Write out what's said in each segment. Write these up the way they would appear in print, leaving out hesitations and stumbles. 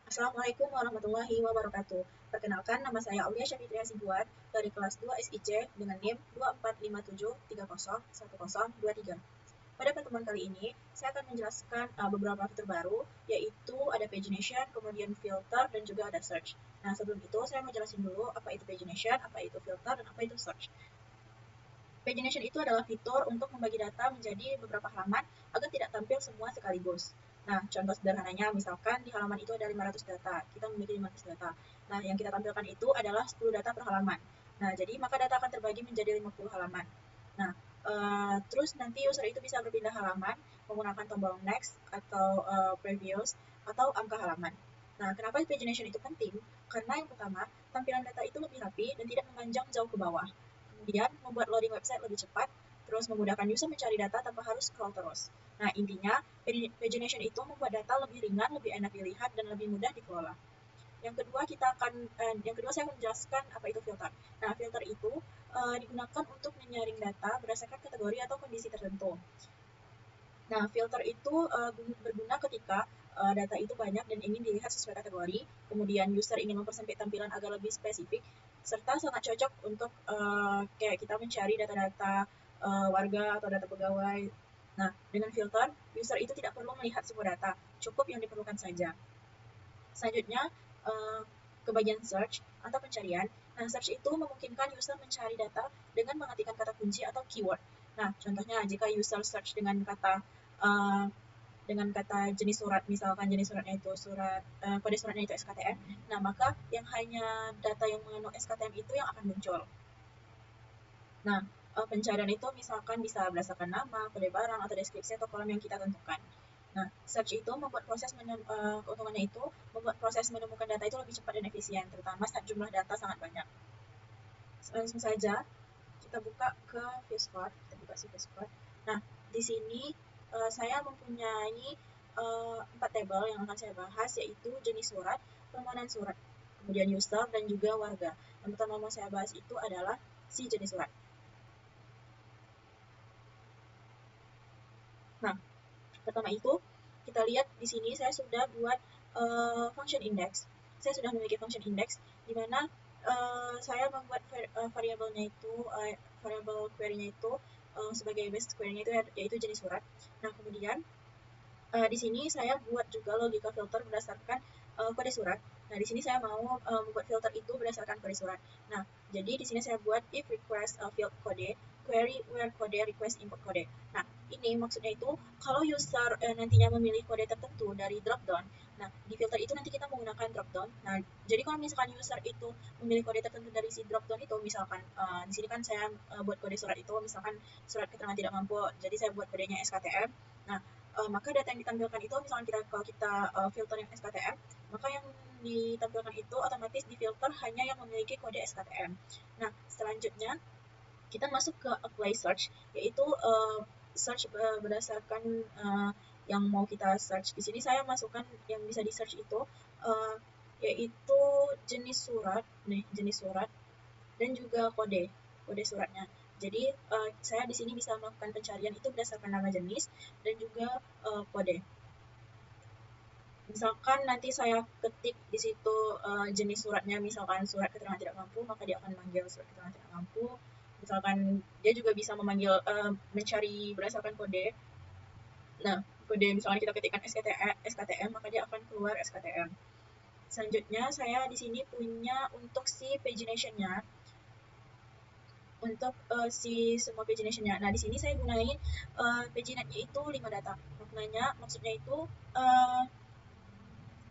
Assalamualaikum warahmatullahi wabarakatuh. Perkenalkan, nama saya Aulia Syafitria Sibuan dari kelas 2 SIC dengan NIM 2457301023. Pada pertemuan kali ini, saya akan menjelaskan beberapa fitur baru, yaitu ada pagination, kemudian filter, dan juga ada search. Nah, sebelum itu, saya mau jelasin dulu apa itu pagination, apa itu filter, dan apa itu search. Pagination itu adalah fitur untuk membagi data menjadi beberapa halaman agar tidak tampil semua sekaligus. Nah, contoh sederhananya, misalkan di halaman itu ada 500 data, kita memiliki 500 data. Nah, yang kita tampilkan itu adalah 10 data per halaman. Nah, jadi maka data akan terbagi menjadi 50 halaman. Nah, terus nanti user itu bisa berpindah halaman menggunakan tombol next atau previous atau angka halaman. Nah, kenapa pagination itu penting? Karena yang pertama, tampilan data itu lebih rapi dan tidak memanjang jauh ke bawah. Kemudian membuat loading website lebih cepat, terus memudahkan user mencari data tanpa harus scroll terus. Nah, intinya, pagination itu membuat data lebih ringan, lebih enak dilihat, dan lebih mudah dikelola. Yang kedua saya akan menjelaskan apa itu filter. Nah, filter itu digunakan untuk menyaring data berdasarkan kategori atau kondisi tertentu. Nah, filter itu berguna ketika data itu banyak dan ingin dilihat sesuai kategori, kemudian user ingin mempersempit tampilan agar lebih spesifik, serta sangat cocok untuk kayak kita mencari data-data warga atau data pegawai. Nah, dengan filter, user itu tidak perlu melihat semua data, cukup yang diperlukan saja. Selanjutnya, ke bagian search atau pencarian. Nah, search itu memungkinkan user mencari data dengan mengetikkan kata kunci atau keyword. Nah, contohnya jika user search uh, dengan kata jenis surat, misalkan jenis suratnya itu kode suratnya itu SKTM, nah maka yang hanya data yang mengandung SKTM itu yang akan muncul. Nah, pencarian itu misalkan bisa berdasarkan nama, kode barang, atau deskripsi atau kolom yang kita tentukan. Nah, search itu membuat keuntungannya itu membuat proses menemukan data itu lebih cepat dan efisien, terutama saat jumlah data sangat banyak. Langsung saja kita buka ke ViewSpot, kita buka si ViewSpot. Nah, di sini saya mempunyai 4 tabel yang akan saya bahas, yaitu jenis surat, permohonan surat, kemudian user, dan juga warga. Yang pertama mau saya bahas itu adalah si jenis surat. Nah, pertama itu kita lihat di sini saya sudah buat function index. Saya sudah memiliki function index di mana saya membuat variabelnya itu variabel query-nya itu sebagai base query-nya itu yaitu jenis surat. Nah, kemudian di sini saya buat juga logika filter berdasarkan kode surat. Nah, di sini saya mau membuat filter itu berdasarkan kode surat. Nah, jadi di sini saya buat if request field kode, query where kode request import kode. Nah, ini maksudnya itu kalau user nantinya memilih kode tertentu dari dropdown, nah di filter itu nanti kita menggunakan dropdown. Nah, jadi kalau misalkan user itu memilih kode tertentu dari si dropdown itu, misalkan di sini kan saya buat kode surat itu, misalkan surat keterangan tidak mampu, jadi saya buat kodenya SKTM. Nah, maka data yang ditampilkan itu misalkan kalau kita filter yang SKTM, maka yang ditampilkan itu otomatis difilter hanya yang memiliki kode SKTM. Nah, selanjutnya kita masuk ke apply search, yaitu search berdasarkan yang mau kita search. Di sini saya masukkan yang bisa di search itu yaitu jenis surat, jenis surat dan juga kode suratnya. Jadi saya di sini bisa melakukan pencarian itu berdasarkan nama jenis dan juga kode. Misalkan nanti saya ketik di situ jenis suratnya, misalkan surat keterangan tidak mampu, maka dia akan memanggil surat keterangan tidak mampu. Misalkan dia juga bisa memanggil mencari berdasarkan kode. Nah, kode misalkan kita ketikkan SKTM, maka dia akan keluar SKTM. Selanjutnya saya di sini punya untuk si pagination-nya, untuk si semua pagination-nya. Nah, di sini saya gunain paginate-nya itu 5 data. Maksudnya itu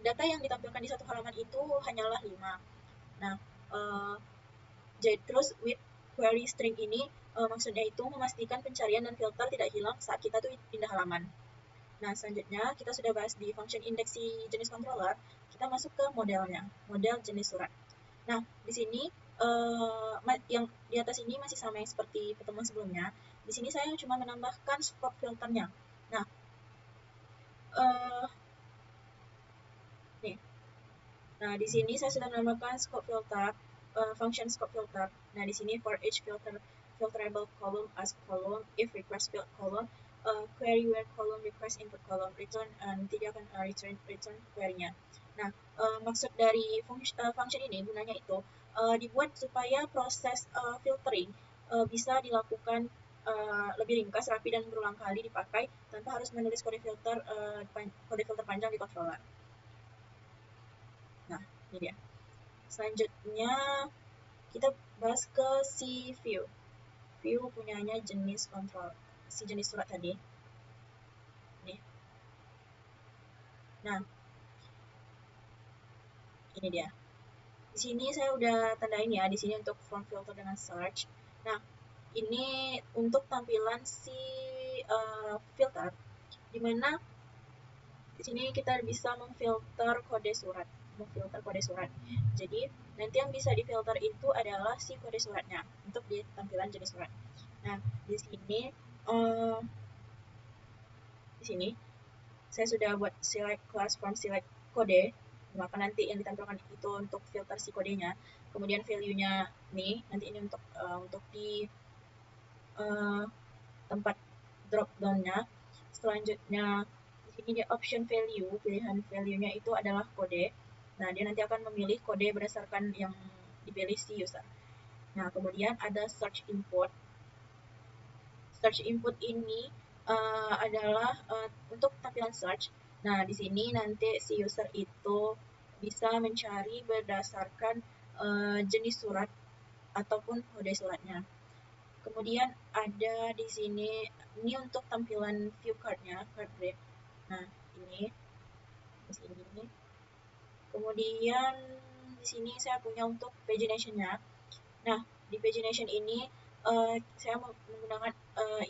data yang ditampilkan di satu halaman itu hanyalah 5. Nah, jadi terus with query string ini maksudnya itu memastikan pencarian dan filter tidak hilang saat kita tuh pindah halaman. Nah, selanjutnya kita sudah bahas di function index si jenis controller, kita masuk ke modelnya, model jenis surat. Nah, di sini yang di atas ini masih sama yang seperti pertemuan sebelumnya. Di sini saya cuma menambahkan scope filternya. Nah, nih. Nah, di sini saya sudah menambahkan scope filter, function scope filter. Nah, di sini for each filterable column as column, if request field column, query where column request input column return, nanti dia akan return query-nya. Nah, maksud dari function ini gunanya itu dibuat supaya proses filtering bisa dilakukan lebih ringkas, rapi, dan berulang kali dipakai tanpa harus menulis kode filter panjang di controller. Nah, ini dia. Selanjutnya kita bahas ke si view. View punyanya jenis kontrol, si jenis surat tadi. Nih. Nah, ini dia. Di sini saya udah tandain ya, di sini untuk form filter dengan search. Nah, ini untuk tampilan si filter, dimana di sini kita bisa memfilter kode surat. Jadi nanti yang bisa difilter itu adalah si kode suratnya untuk di tampilan jenis surat. Nah, di sini saya sudah buat select class from select kode, maka nanti yang ditampilkan itu untuk filter si kodenya. Kemudian value-nya nih, nanti ini untuk di tempat drop down-nya. Selanjutnya di sini dia option value, pilihan value-nya itu adalah kode. Nah, dia nanti akan memilih kode berdasarkan yang dipilih si user. Nah, kemudian ada search input. Search input ini adalah untuk tampilan search. Nah, di sini nanti si user itu bisa mencari berdasarkan jenis surat ataupun kode suratnya. Kemudian ada di sini, ini untuk tampilan view card-nya, card grid. Nah, ini di sini. Kemudian di sini saya punya untuk pagination-nya. Nah, di pagination ini saya menggunakan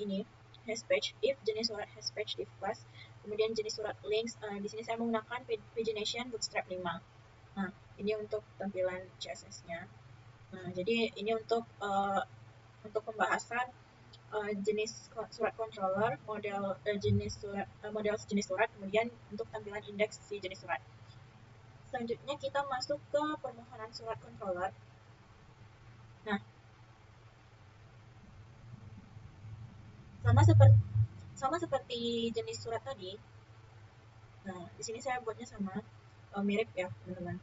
ini hashpage if jenis surat hashpage if class. Kemudian jenis surat links, di sini saya menggunakan pagination bootstrap 5. Nah, ini untuk tampilan CSS-nya. Nah, jadi ini untuk pembahasan jenis surat controller, model jenis surat, kemudian untuk tampilan indeks si jenis surat. Selanjutnya kita masuk ke permohonan surat controller. Nah, sama seperti jenis surat tadi. Nah, di sini saya buatnya sama, mirip ya teman-teman.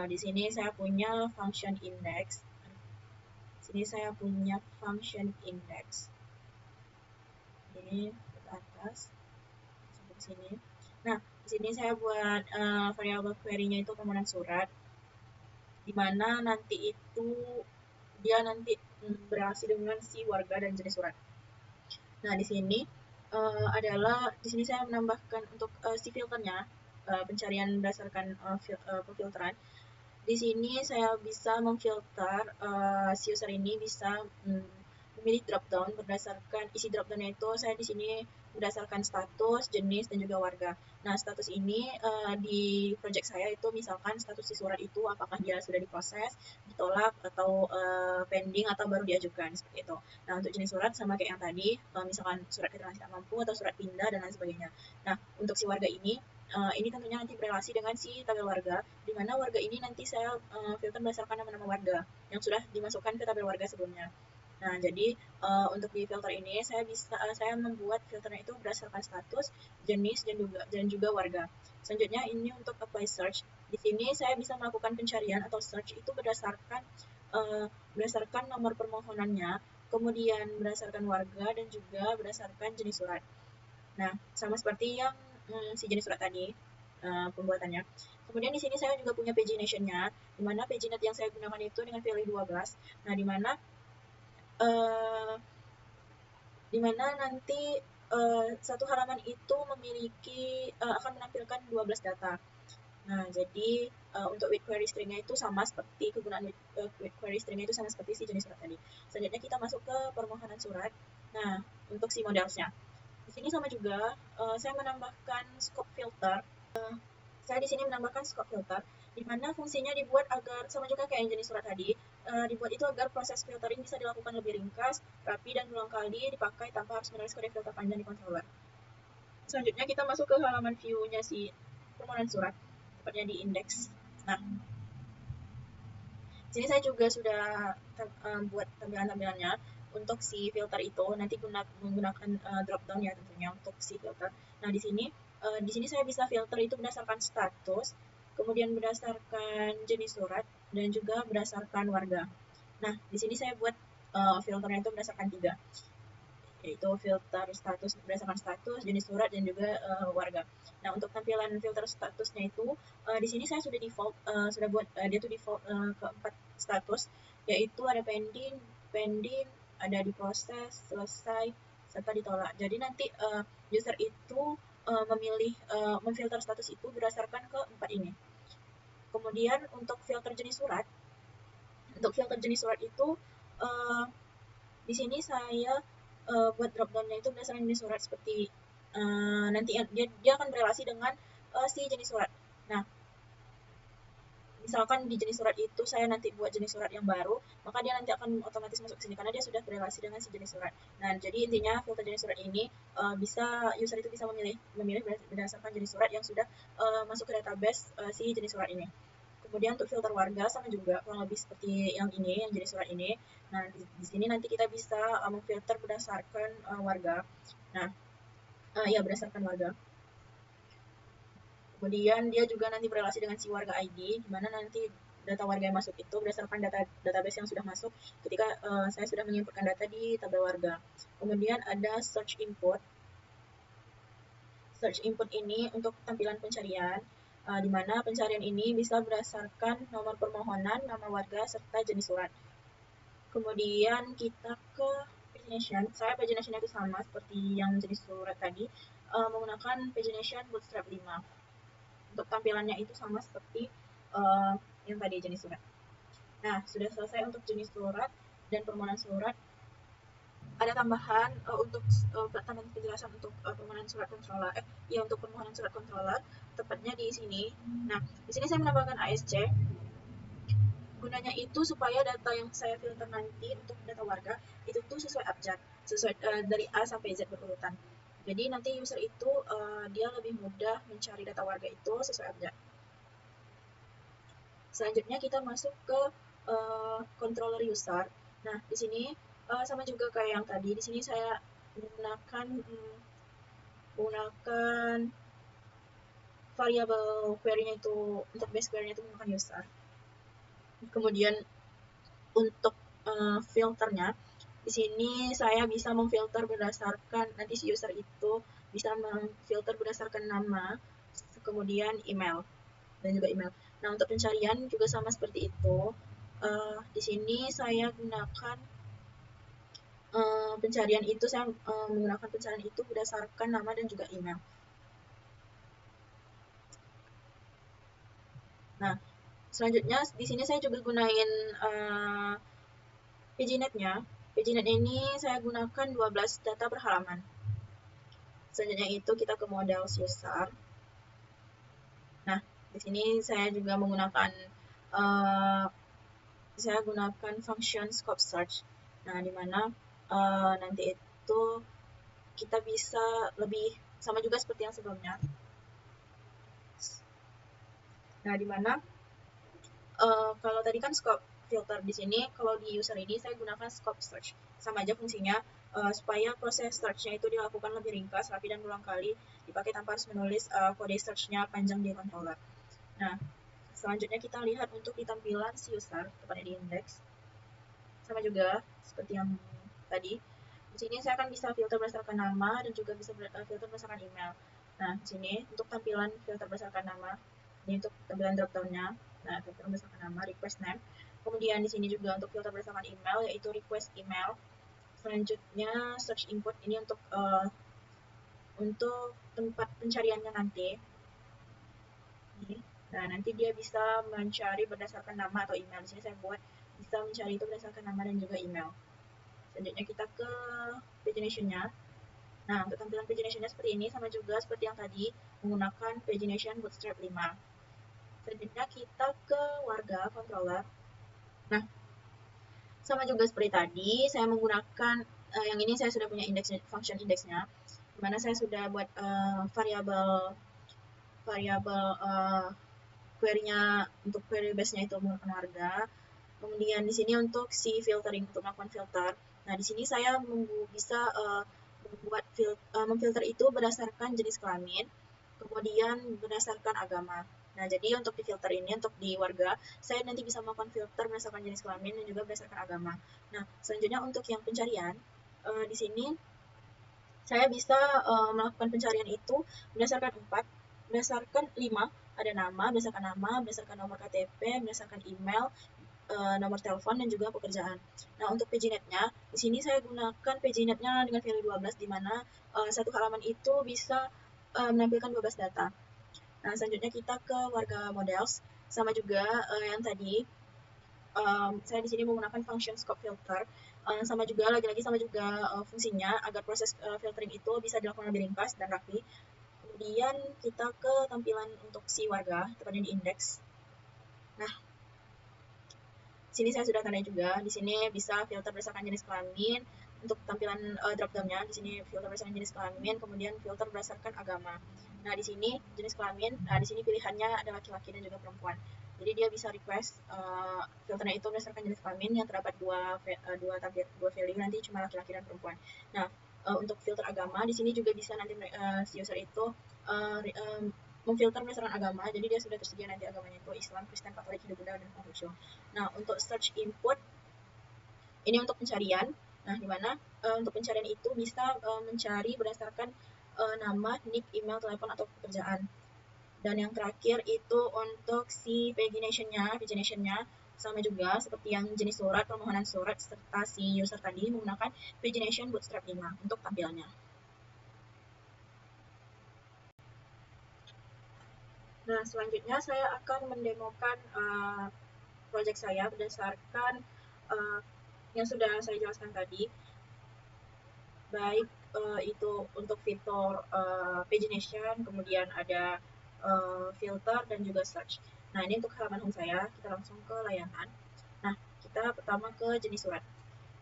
Di sini saya punya function index. Di sini saya punya function index. Ini ke atas sampai ke sini. Nah, di sini saya buat variabel query-nya itu permohonan surat, di mana nanti itu dia nanti berhasil dengan si warga dan jenis surat. Nah, di sini di sini saya menambahkan untuk si filternya, pencarian berdasarkan pemfilteran. Di sini saya bisa memfilter si user ini bisa memilih drop down berdasarkan isi drop down-nya itu saya di sini berdasarkan status, jenis, dan juga warga. Nah, status ini di project saya itu misalkan status si surat itu apakah dia sudah diproses, ditolak, atau pending, atau baru diajukan, seperti itu. Nah, untuk jenis surat sama kayak yang tadi, misalkan surat keterangan tidak mampu atau surat pindah dan lain sebagainya. Nah, untuk si warga ini tentunya nanti berelasi dengan si tabel warga, di mana warga ini nanti saya filter berdasarkan nama-nama warga yang sudah dimasukkan ke tabel warga sebelumnya. Nah, jadi untuk di filter ini saya membuat filternya itu berdasarkan status, jenis, dan juga warga. Selanjutnya ini untuk apply search. Di sini saya bisa melakukan pencarian atau search itu berdasarkan nomor permohonannya, kemudian berdasarkan warga, dan juga berdasarkan jenis surat. Nah, sama seperti yang si jenis surat tadi pembuatannya. Kemudian di sini saya juga punya pagination-nya, di mana paginate yang saya gunakan itu dengan value 12. Nah, di mana nanti satu halaman itu memiliki akan menampilkan 12 data. Nah, jadi untuk with query string-nya itu sama seperti kegunaan with query string-nya itu sama seperti si jenis surat tadi. Selanjutnya kita masuk ke permohonan surat. Nah, untuk si models-nya. Di sini sama juga, saya menambahkan scope filter. Saya di sini menambahkan scope filter, di mana fungsinya dibuat agar sama juga kayak yang jenis surat tadi, dibuat itu agar proses filtering bisa dilakukan lebih ringkas, rapi, dan berulang kali dipakai tanpa harus menulis kode filter panjang di controller. Selanjutnya kita masuk ke halaman view-nya si permohonan surat, tepatnya di index. Nah, sini saya juga sudah buat tampilan-tampilannya. untuk si filter itu nanti menggunakan drop down ya tentunya untuk si filter. Nah, di sini saya bisa filter itu berdasarkan status, kemudian berdasarkan jenis surat, dan juga berdasarkan warga. Nah, di sini saya buat filternya itu berdasarkan 3, yaitu filter status berdasarkan status, jenis surat, dan juga warga. Nah, untuk tampilan filter statusnya itu di sini saya sudah default sudah buat dia tuh default ke 4 status, yaitu ada pending, ada diproses, selesai, serta ditolak. Jadi nanti user itu memilih memfilter status itu berdasarkan ke 4 ini. Kemudian untuk filter jenis surat itu di sini saya buat dropdownnya itu berdasarkan jenis surat seperti nanti dia akan berelasi dengan si jenis surat. Nah, misalkan di jenis surat itu saya nanti buat jenis surat yang baru, maka dia nanti akan otomatis masuk ke sini karena dia sudah berelasi dengan si jenis surat. Nah, jadi intinya filter jenis surat ini user itu bisa memilih berdasarkan jenis surat yang sudah masuk ke database si jenis surat ini. Kemudian untuk filter warga sama juga kurang lebih seperti yang jenis surat ini. Nah, di sini nanti kita bisa memfilter berdasarkan warga. Nah, ya berdasarkan warga. Kemudian dia juga nanti berelasi dengan si warga ID, di mana nanti data warga yang masuk itu berdasarkan database yang sudah masuk ketika saya sudah menginputkan data di tabel warga. Kemudian ada search input. Search input ini untuk tampilan pencarian, di mana pencarian ini bisa berdasarkan nomor permohonan, nama warga, serta jenis surat. Kemudian kita ke pagination. Saya pagination itu sama seperti yang jenis surat tadi, menggunakan pagination bootstrap 5. Untuk tampilannya itu sama seperti yang tadi jenis surat. Nah, sudah selesai untuk jenis surat dan permohonan surat. Ada tambahan untuk tambahan penjelasan untuk permohonan surat controller. Untuk permohonan surat controller, tepatnya di sini. Nah, di sini saya menambahkan ASC. Gunanya itu supaya data yang saya filter nanti untuk data warga itu tuh sesuai abjad, sesuai dari A sampai Z berurutan. Jadi nanti user itu dia lebih mudah mencari data warga itu sesuai abjad. Selanjutnya kita masuk ke controller user. Nah, di sini sama juga kayak yang tadi. Di sini saya menggunakan variabel query-nya itu untuk base query-nya itu menggunakan user. Kemudian untuk filternya, di sini saya bisa memfilter berdasarkan nanti si user itu bisa memfilter berdasarkan nama, kemudian email dan juga email. Nah, untuk pencarian juga sama seperti itu. Di sini saya gunakan pencarian itu saya menggunakan pencarian itu berdasarkan nama dan juga email. Nah, selanjutnya di sini saya juga gunain PageNet-nya. PageNet ini saya gunakan 12 data per halaman. Selanjutnya itu kita ke model user. Nah, di sini saya juga menggunakan function scope search. Nah, di mana nanti itu kita bisa lebih sama juga seperti yang sebelumnya. Nah, di mana kalau tadi kan scope filter, di sini kalau di user ini saya gunakan scope search. Sama aja fungsinya supaya proses search-nya itu dilakukan lebih ringkas, rapi, dan berulang kali dipakai tanpa harus menulis kode search-nya panjang di controller. Nah, selanjutnya kita lihat untuk di tampilan si user, tepatnya di index. Sama juga seperti yang tadi. Di sini saya akan bisa filter berdasarkan nama dan juga bisa filter berdasarkan email. Nah, di sini untuk tampilan filter berdasarkan nama, ini untuk tampilan drop-down-nya. Nah, filter berdasarkan nama, request name. Kemudian di sini juga untuk filter berdasarkan email, yaitu request email. Selanjutnya search input, ini untuk tempat pencariannya nanti. Nah, nanti dia bisa mencari berdasarkan nama atau email. Di sini saya buat bisa mencari itu berdasarkan nama dan juga email. Selanjutnya kita ke pagination-nya. Nah, untuk tampilan pagination-nya seperti ini, sama juga seperti yang tadi, menggunakan pagination bootstrap 5. Selanjutnya kita ke warga controller. Nah, sama juga seperti tadi, saya menggunakan yang ini saya sudah punya function index-nya, di mana saya sudah buat variabel query-nya untuk query base-nya itu menggunakan warga. Kemudian di sini untuk si filtering, untuk melakukan filter. Nah, di sini saya bisa memfilter itu berdasarkan jenis kelamin, kemudian berdasarkan agama. Nah, jadi untuk di filter ini, untuk di warga, saya nanti bisa melakukan filter berdasarkan jenis kelamin dan juga berdasarkan agama. Nah, selanjutnya untuk yang pencarian, di sini saya bisa melakukan pencarian itu berdasarkan 4, berdasarkan 5, ada nama, berdasarkan nomor KTP, berdasarkan email, nomor telepon, dan juga pekerjaan. Nah, untuk PageNet-nya, di sini saya gunakan PageNet-nya dengan value 12, di mana satu halaman itu bisa menampilkan 12 data. Nah, selanjutnya kita ke warga models, sama juga yang tadi, saya di sini menggunakan function scope filter, sama juga lagi-lagi sama juga fungsinya agar proses filtering itu bisa dilakukan lebih ringkas dan rapi. Kemudian kita ke tampilan untuk si warga, tepatnya di indeks. Nah, sini saya sudah tandai juga. Di sini bisa filter berdasarkan jenis kelamin. Untuk tampilan drop down-nya, di sini filter berdasarkan jenis kelamin, kemudian filter berdasarkan agama. Nah, di sini jenis kelamin, nah di sini pilihannya ada laki-laki dan juga perempuan. Jadi dia bisa request filternya itu berdasarkan jenis kelamin yang terdapat dua value, nanti cuma laki-laki dan perempuan. Nah, untuk filter agama di sini juga bisa nanti si user itu memfilter berdasarkan agama, jadi dia sudah tersedia nanti agamanya itu Islam, Kristen, Katolik, Hindu, Buddha, dan Konghucu. Nah, untuk search input ini untuk pencarian. Nah, di mana untuk pencarian itu bisa mencari berdasarkan nama, nick, email, telepon, atau pekerjaan. Dan yang terakhir itu untuk si pagination-nya sama juga seperti yang jenis surat, permohonan surat, serta si user tadi menggunakan pagination bootstrap 5 untuk tampilannya. Nah, selanjutnya saya akan mendemokan project saya berdasarkan yang sudah saya jelaskan tadi, baik itu untuk fitur pagination, kemudian ada filter, dan juga search. Nah, ini untuk halaman home saya, kita langsung ke layanan. Nah, kita pertama ke jenis surat.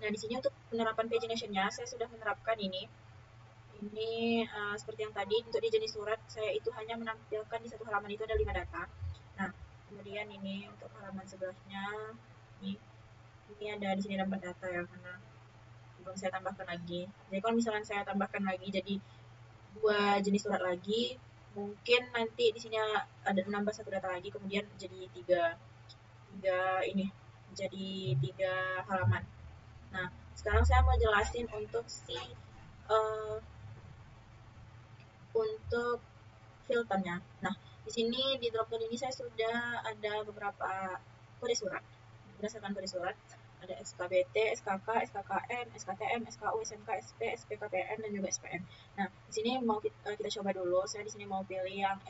Nah, di sini untuk penerapan pagination-nya, saya sudah menerapkan ini. Ini seperti yang tadi, untuk di jenis surat, saya itu hanya menampilkan di satu halaman itu ada 5 data. Nah, kemudian ini untuk halaman sebelahnya, ini ada di sini ada 4 data ya, karena belum saya tambahkan lagi. Jadi kalau misalnya saya tambahkan lagi jadi 2 jenis surat lagi, mungkin nanti di sini ada menambah 1 data lagi, kemudian jadi 3 halaman. Nah, sekarang saya mau jelasin untuk untuk filternya. Nah, di sini di dropdown ini saya sudah ada beberapa kode surat. Berdasarkan kode surat, ada SKBT, SKK, SKKN, SKTM, SKU, SMK, SP, SPKPN, dan juga SPN. Nah, di sini mau kita coba dulu. Saya di sini mau pilih yang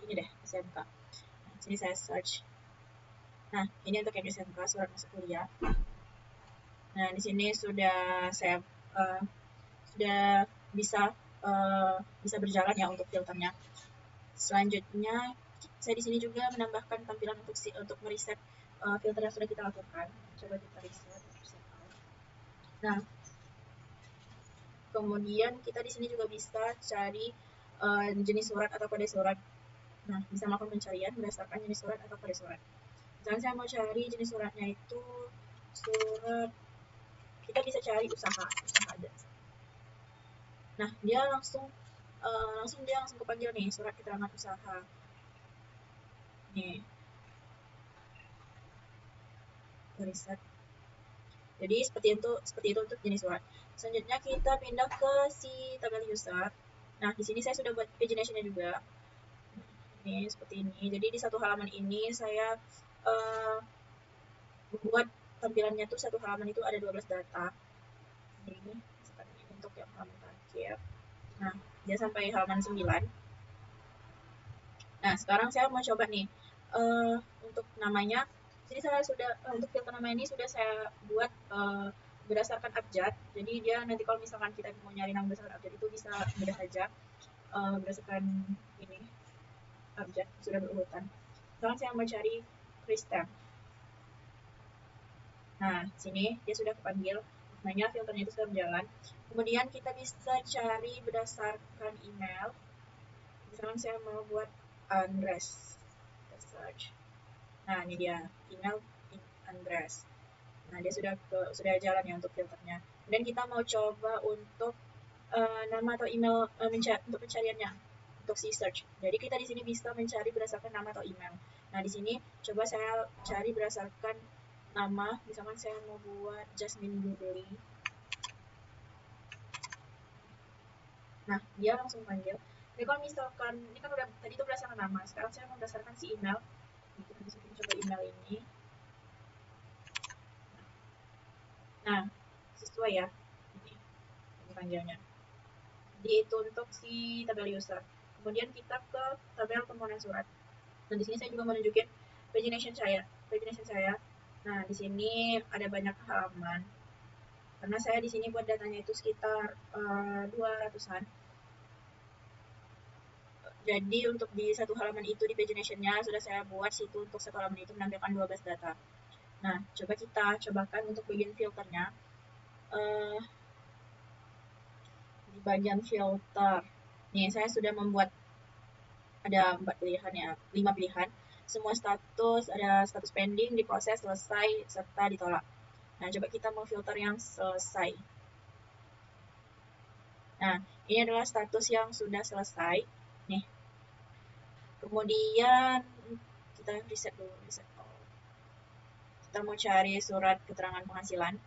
ini deh, SMK. Nah, di sini saya search. Nah, ini untuk yang SMK, surat masuk kuliah. Nah, di sini sudah saya sudah bisa berjalan ya untuk filternya. Selanjutnya, saya di sini juga menambahkan tampilan untuk mereset filter yang sudah kita lakukan. Coba kita reset. Nah, kemudian kita di sini juga bisa cari jenis surat atau kode surat. Nah, bisa melakukan pencarian berdasarkan jenis surat atau kode surat. Misalnya saya mau cari jenis suratnya itu surat, kita bisa cari usaha aja. Nah, dia langsung kepanggil nih, surat keterangan usaha. Nih, riset. Jadi seperti itu untuk jenis surat. Selanjutnya kita pindah ke si tabel user. Nah, di sini saya sudah buat pagination-nya juga. Ini seperti ini. Jadi di satu halaman ini saya membuat tampilannya tuh satu halaman itu ada 12 data. Ini untuk yang halaman terakhir. Nah, dia sampai halaman 9. Nah, sekarang saya mau coba nih untuk namanya. Jadi saya sudah untuk filter nama ini sudah saya buat berdasarkan abjad. Jadi dia nanti kalau misalkan kita mau nyari nama berdasarkan abjad itu bisa mudah saja berdasarkan ini abjad sudah berurutan. Sekarang saya mau cari Kristen. Nah, sini dia sudah kepanggil. Maknanya filternya itu sudah berjalan. Kemudian kita bisa cari berdasarkan email. Misalkan saya mau buat Andres. Search. Nah, ini dia email Andres. Nah, dia sudah jalan ya untuk filternya. Dan kita mau coba untuk nama atau email untuk pencariannya, untuk si search. Jadi kita di sini bisa mencari berdasarkan nama atau email. Nah, di sini coba saya cari berdasarkan nama. Misalkan saya mau buat Jasmine Jubilee. Nah, dia langsung panggil. Jadi kalau misalkan ini kan udah tadi itu berdasarkan nama, sekarang saya mau berdasarkan si email. Kita bisa coba email ini. Nah, sesuai ya. Ini panggilnya. Jadi itu untuk si tabel user. Kemudian kita ke tabel permohonan surat. Nah, di sini saya juga menunjukin pagination saya. Nah, di sini ada banyak halaman. Karena saya di sini buat datanya itu sekitar 200-an. Jadi untuk di satu halaman itu di pagination-nya sudah saya buat situ untuk satu halaman itu menampilkan 12 data. Nah, coba kita cobakan untuk bagian filternya. Di bagian filter, nih saya sudah membuat ada 4 pilihan ya, 5 pilihan. Semua status, ada status pending, diproses, selesai, serta ditolak. Nah, coba kita mau filter yang selesai. Nah, ini adalah status yang sudah selesai. Nih. Kemudian kita reset dulu, Kita mau cari surat keterangan penghasilan.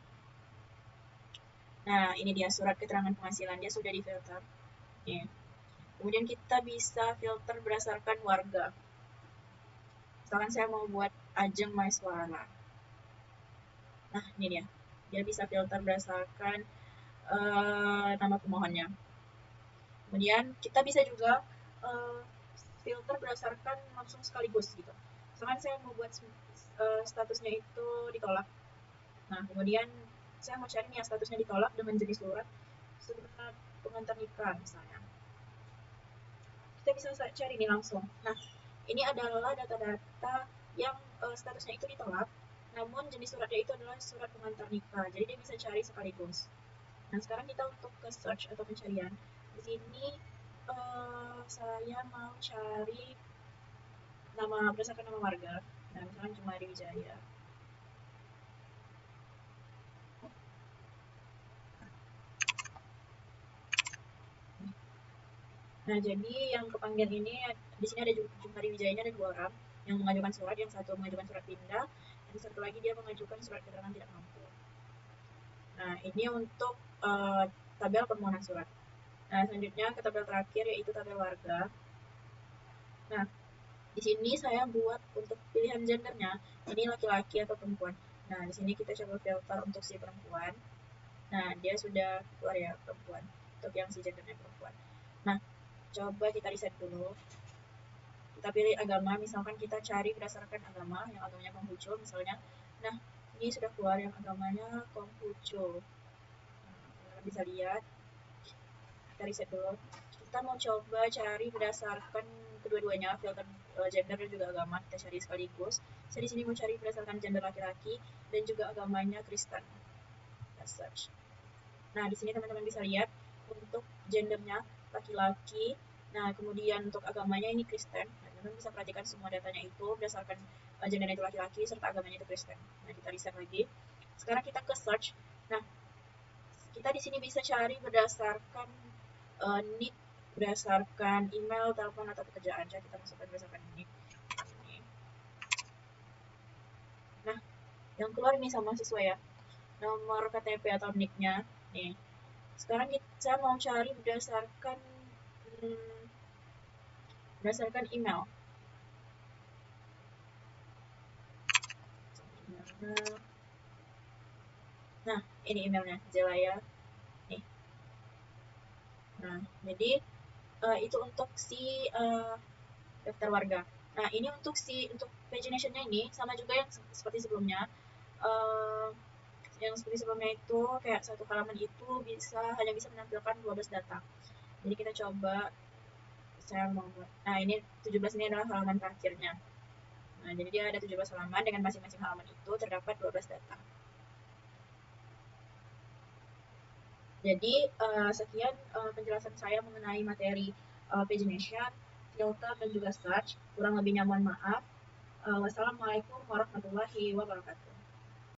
Nah, ini dia surat keterangan penghasilan, dia sudah difilter. Nih. Kemudian kita bisa filter berdasarkan warga. Misalkan saya mau buat Ajeng Maiswara. Nah, ini dia. Dia bisa filter berdasarkan nama pemohonnya. Kemudian kita bisa juga filter berdasarkan langsung sekaligus gitu. Misalkan saya mau buat statusnya itu ditolak. Nah, kemudian saya mau cari nih yang statusnya ditolak dengan jenis surat pengantar nikah misalnya. Kita bisa cari nih langsung. Nah, ini adalah data-data yang statusnya itu ditolak, namun jenis suratnya itu adalah surat pengantar nikah. Jadi dia bisa cari sekaligus. Nah, sekarang kita untuk ke search atau pencarian. Di sini saya mau cari nama berdasarkan nama warga. Nah, misalnya Jumari Wijaya. Nah, jadi yang kepanggil ini di sini ada Jumari Wijayanya ada 2 orang yang mengajukan surat, yang satu mengajukan surat pindah, yang satu lagi dia mengajukan surat keterangan tidak mampu. Nah, ini untuk tabel permohonan surat. Nah, selanjutnya ke tabel terakhir yaitu tabel warga. Nah, di sini saya buat untuk pilihan gendernya, ini laki-laki atau perempuan. Nah, di sini kita coba filter untuk si perempuan. Nah, dia sudah keluar ya perempuan, untuk yang si gendernya perempuan. Nah, coba kita reset dulu. Kita pilih agama, misalkan kita cari berdasarkan agama, yang agamanya Konghucu misalnya. Nah, ini sudah keluar yang agamanya Konghucu. Nah, bisa lihat. Kita reset dulu. Kita mau coba cari berdasarkan kedua-duanya, filter gender dan juga agama. Kita cari sekaligus. Saya di sini mau cari berdasarkan gender laki-laki dan juga agamanya Kristen. Kita search. Nah, di sini teman-teman bisa lihat untuk gendernya laki-laki. Nah, kemudian untuk agamanya ini Kristen. Nah, teman-teman bisa perhatikan semua datanya itu berdasarkan gendernya itu laki-laki serta agamanya itu Kristen. Nah, kita reset lagi. Sekarang kita ke search. Nah, kita di sini bisa cari berdasarkan need, berdasarkan email, telepon, atau pekerjaan. Jadi kita masukkan berdasarkan need. Nah, yang keluar ini sama sesuai ya. Nomor KTP atau nick-nya. Nih. Sekarang kita mau cari berdasarkan email. Nah, ini emailnya, Jelaya. Nih. Nah, jadi itu untuk si daftar warga. Nah, ini untuk pagination-nya ini sama juga yang seperti sebelumnya. Yang seperti sebelumnya itu kayak satu halaman itu hanya bisa menampilkan 12 data. Jadi kita coba saya mau buat. Nah, ini 17 ini adalah halaman terakhirnya. Nah, jadi dia ada 17 halaman dengan masing-masing halaman itu terdapat 12 data. Jadi sekian penjelasan saya mengenai materi pagination, filter, dan juga search. Kurang lebihnya mohon maaf. Wassalamualaikum warahmatullahi wabarakatuh.